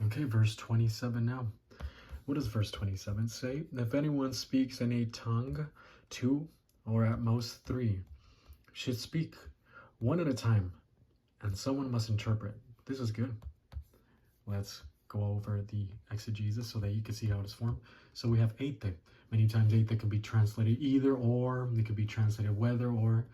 Okay, verse 27 now. What does verse 27 say? If anyone speaks in a tongue, 2 or at most 3 should speak one at a time, and someone must interpret. This is good. Let's go over the exegesis so that you can see how it is formed. So we have eite. Many times eite can be translated either or. It could be translated whether or.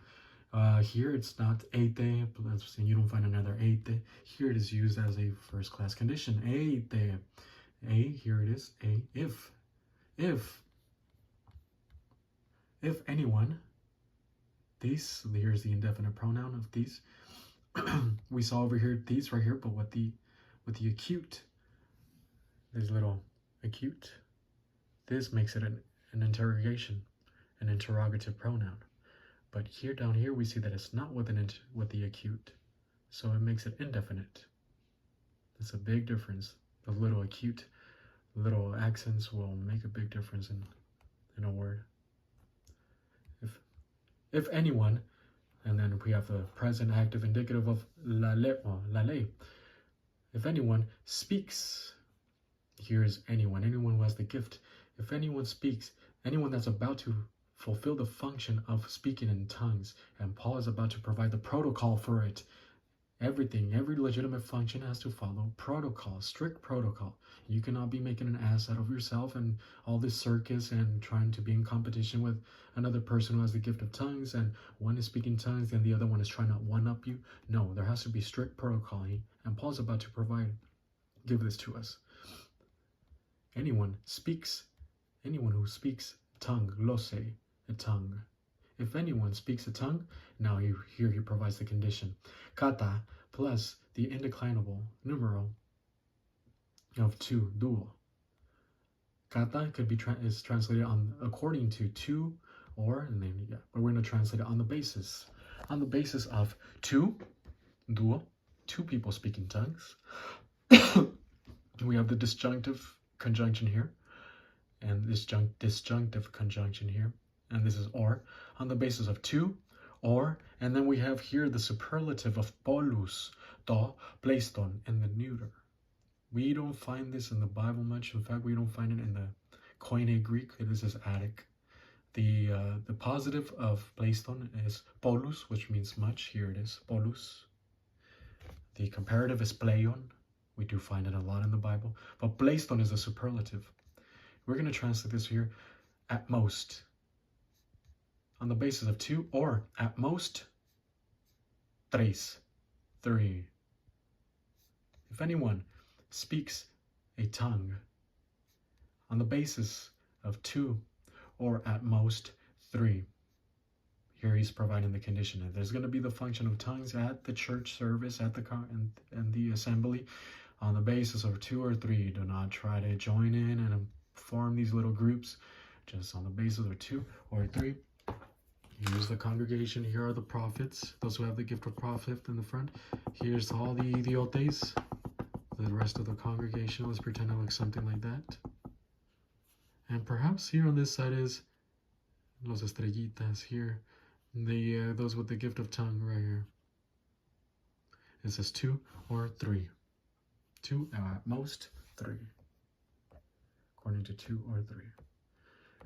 Here it's not eite, and you don't find another eite. Here it is used as a first class condition. Eite. A, here it is, a, if anyone, these, here's the indefinite pronoun of these. We saw over here these right here, but with the acute, this little acute, this makes it an interrogation, an interrogative pronoun. But here, down here, we see that it's not with the acute, so it makes it indefinite. That's a big difference. The little acute, little accents will make a big difference in a word. If anyone, and then we have the present active indicative of la ley. If anyone speaks, here's anyone who has the gift. If anyone speaks, anyone that's about to fulfill the function of speaking in tongues, and Paul is about to provide the protocol for it. Every legitimate function has to follow protocol, strict protocol. You cannot be making an ass out of yourself and all this circus and trying to be in competition with another person who has the gift of tongues, and one is speaking tongues and the other one is trying to one-up you. No, there has to be strict protocol, and Paul's about to give this to us. Anyone who speaks tongue, lose, a tongue. If anyone speaks a tongue, now here he provides the condition. Kata plus the indeclinable numeral of 2, duo. Kata could be is translated according to 2 or, and then, yeah, but we're going to translate it on the basis of 2, duo, 2 people speaking tongues. We have the disjunctive conjunction here, and this disjunctive conjunction here, and this is or, on the basis of 2, or, and then we have here the superlative of polus, to, pleiston, and the neuter. We don't find this in the Bible much. In fact, we don't find it in the Koine Greek. This is Attic. The positive of pleiston is polus, which means much. Here it is, polus. The comparative is pleion. We do find it a lot in the Bible. But pleiston is a superlative. We're going to translate this here, at most, on the basis of 2, or at most 3. If anyone speaks a tongue on the basis of 2 or at most 3, here he's providing the condition. There's going to be the function of tongues at the church service, at the and the assembly, on the basis of 2 or 3. Do not try to join in and form these little groups. Just on the basis of 2 or 3. Here's the congregation. Here are the prophets, those who have the gift of prophet in the front. Here's all the idiotes, the rest of the congregation. Let's pretend it looks something like that. And perhaps here on this side is los estrellitas here, those with the gift of tongue right here. It says 2 or 3. 2 at most 3. According to 2 or 3.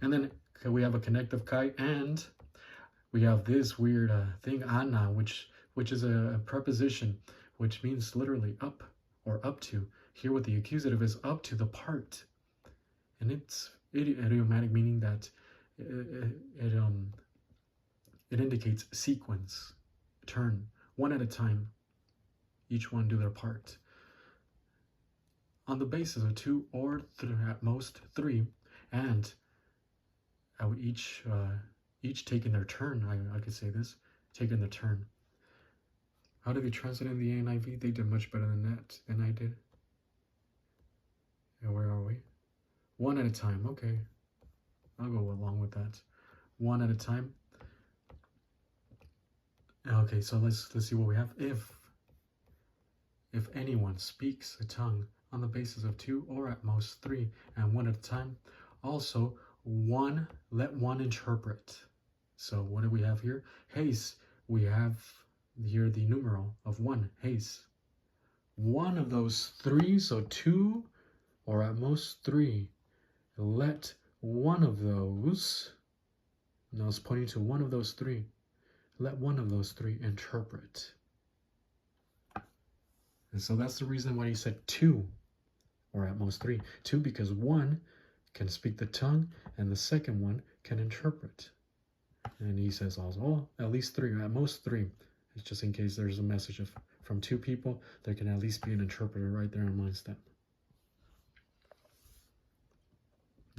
And then we have a connective kai, and we have this weird thing, ana, which is a preposition, which means literally up or up to. Here what the accusative is up to the part. And it's idiomatic, meaning that it indicates sequence, turn, one at a time. Each one do their part. On the basis of 2 or at most 3, and each taking their turn, I could say this, taking their turn. How did they translate in the NIV? They did much better than I did. And where are we? 1 at a time. Okay, I'll go along with that. 1 at a time. Okay, so let's see what we have. If anyone speaks a tongue on the basis of 2 or at most 3, and 1 at a time, also let one interpret. So what do we have here? Heis, we have here the numeral of 1, heis. one of those three, so two or at most three, let one of those, now it's pointing to one of those three, let one of those three interpret. And so that's the reason why he said two, or at most three. Two, because one can speak the tongue, and the second one can interpret. And he says also, oh, at least three, or at most three. It's just in case there's a message from two people, there can at least be an interpreter right there amongst them.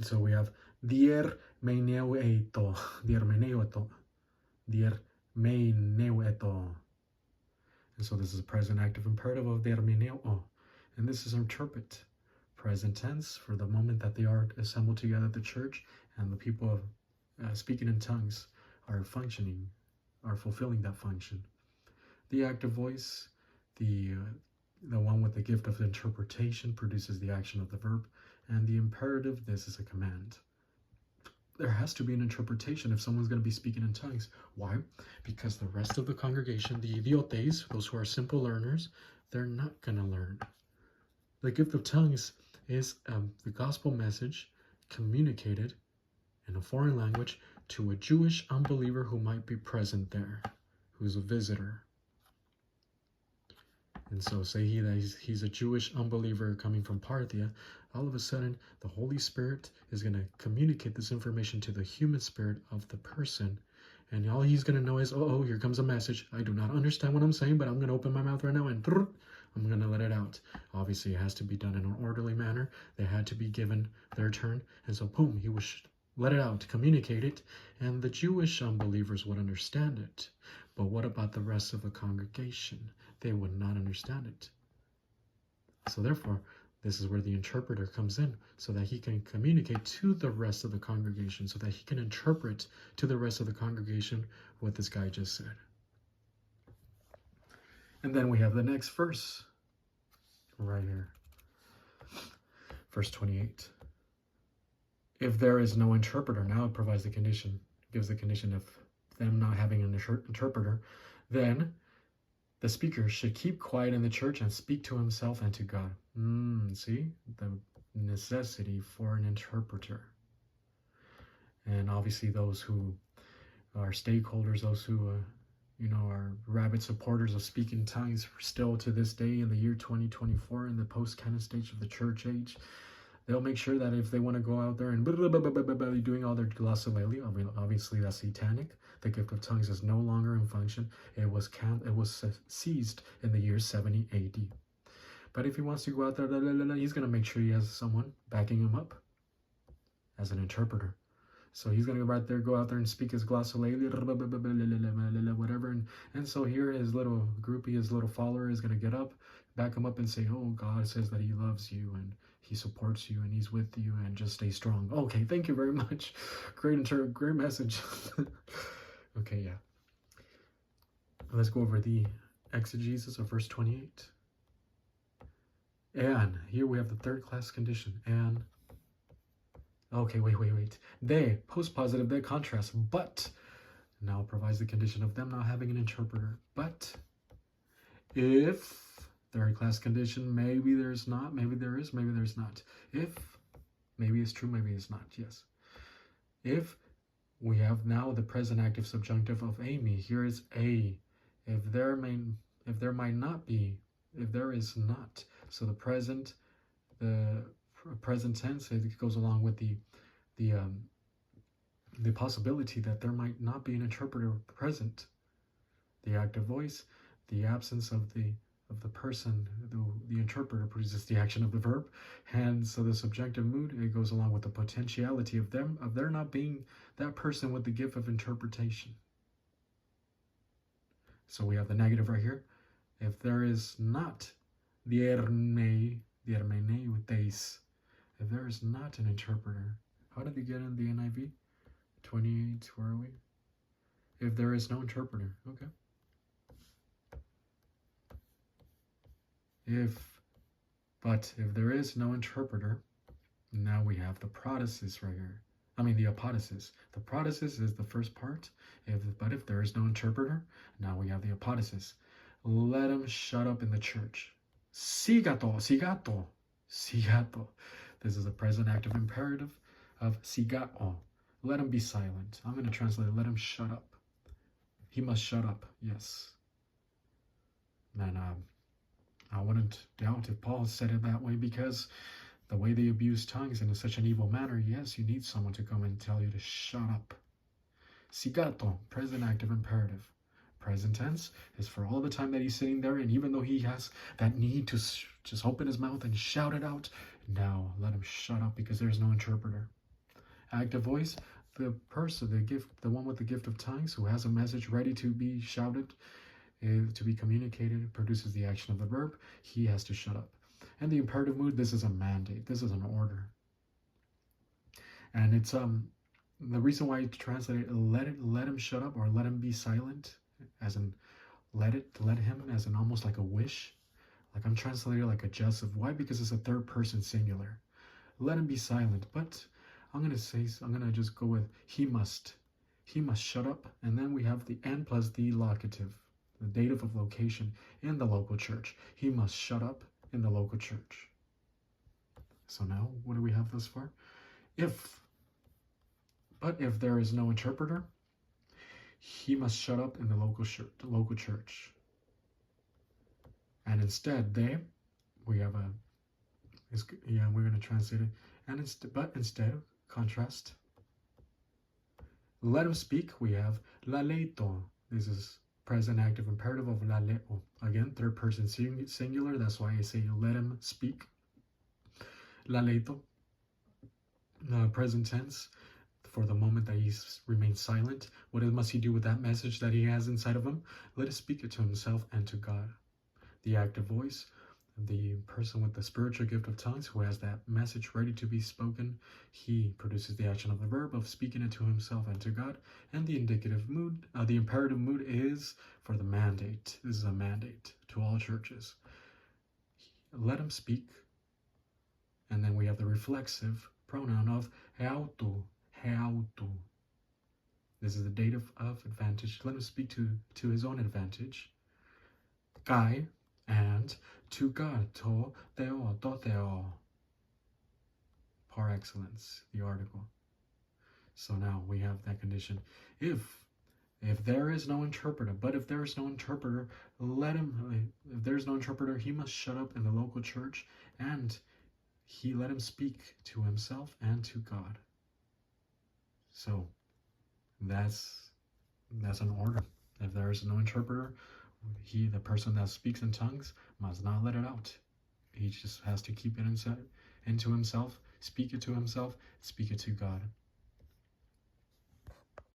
So we have dier meneueto, dier meneueto, dier meneueto. And so this is a present active imperative of dier meneuo. And this is interpret. Present tense for the moment that they are assembled together at the church and the people speaking in tongues are functioning, are fulfilling that function. The active voice, the one with the gift of interpretation, produces the action of the verb, and the imperative, this is a command. There has to be an interpretation if someone's going to be speaking in tongues. Why? Because the rest of the congregation, the idiotes, those who are simple learners, they're not going to learn. The gift of tongues is the gospel message communicated in a foreign language to a Jewish unbeliever who might be present there, who's a visitor. And so say he's a Jewish unbeliever coming from Parthia, all of a sudden the Holy Spirit is going to communicate this information to the human spirit of the person. And all he's going to know is, oh, here comes a message. I do not understand what I'm saying, but I'm going to open my mouth right now and I'm going to let it out. Obviously, it has to be done in an orderly manner. They had to be given their turn. And so, boom, he would let it out, communicate it, and the Jewish unbelievers would understand it. But what about the rest of the congregation? They would not understand it. So therefore, this is where the interpreter comes in, so that he can communicate to the rest of the congregation, so that he can interpret to the rest of the congregation what this guy just said. And then we have the next verse right here. Verse 28. If there is no interpreter, now it provides the condition, gives the condition of them not having an interpreter, then the speaker should keep quiet in the church and speak to himself and to God. See? The necessity for an interpreter. And obviously those who are stakeholders, those who are rabid supporters of speaking tongues still to this day in the year 2024 in the post-canon stage of the church age, they'll make sure that if they want to go out there and doing all their glossolalia, obviously that's satanic. The gift of tongues is no longer in function. It was seized in the year 70 AD. But if he wants to go out there, he's going to make sure he has someone backing him up as an interpreter. So he's going to go out there and speak his glossolalia, whatever. And so here his little groupie, his little follower is going to get up, back him up and say, oh, God says that he loves you and he supports you and he's with you and just stay strong. Okay, thank you very much. Great message. Okay, yeah. Let's go over the exegesis of verse 28. And here we have the third class condition. And okay, wait. They, post-positive, they contrast, but now provides the condition of them not having an interpreter. But if third class condition, maybe there's not, maybe there is, maybe there's not. If, maybe it's true, maybe it's not, yes. If we have now the present active subjunctive of Amy, here is A. If there might not be, if there is not. So the present tense, it goes along with the possibility that there might not be an interpreter present. The active voice, the absence of the person, the interpreter produces the action of the verb, and so the subjective mood, it goes along with the potentiality of there not being that person with the gift of interpretation. So we have the negative right here. If there is not if there is not an interpreter, how did we get in the NIV? 28, where are we? If there is no interpreter, okay. But if there is no interpreter, now we have the protasis right here. The apodosis. The protasis is the first part. But if there is no interpreter, now we have the apodosis. Let him shut up in the church. Sigato, sigato, sigato. This is a present active imperative of sigato. Let him be silent. I'm going to translate it. Let him shut up. He must shut up. Yes. And I wouldn't doubt if Paul said it that way, because the way they abuse tongues in such an evil manner, yes, you need someone to come and tell you to shut up. Sigato, present active imperative. Present tense is for all the time that he's sitting there, and even though he has that need to just open his mouth and shout it out, now let him shut up, because there's no interpreter. Active voice, the person, the one with the gift of tongues, who has a message ready to be shouted, to be communicated, produces the action of the verb. He has to shut up. And the imperative mood, this is a mandate. This is an order. And it's the reason why I translated let him shut up, or let him be silent, as in let him, as in almost like a wish. Like I'm translating like a gestative. Why? Because it's a third person singular. Let him be silent. But I'm gonna just go with he must shut up, and then we have the and plus the locative, the dative of location in the local church. He must shut up in the local church. So now what do we have thus far? But if there is no interpreter, he must shut up in the local church. And instead, we're going to translate it. And instead, contrast. Let him speak. We have laleito. This is present active imperative of laleo. Again, third person singular. That's why I say let him speak. Laleito. Present tense. For the moment that he remains silent, what must he do with that message that he has inside of him? Let us speak it to himself and to God. The active voice, the person with the spiritual gift of tongues who has that message ready to be spoken, he produces the action of the verb of speaking it to himself and to God. And the indicative mood, the imperative mood is for the mandate. This is a mandate to all churches. Let him speak. And then we have the reflexive pronoun of heautu. Heautu. This is the dative of advantage. Let him speak to his own advantage. Kai, and to God, to theo. Par excellence, the article. So now we have that condition. If there is no interpreter, if there's no interpreter, he must shut up in the local church, and let him speak to himself and to God. So that's an order. If there is no interpreter, the person that speaks in tongues must not let it out. He just has to keep it into himself, speak it to himself, speak it to God.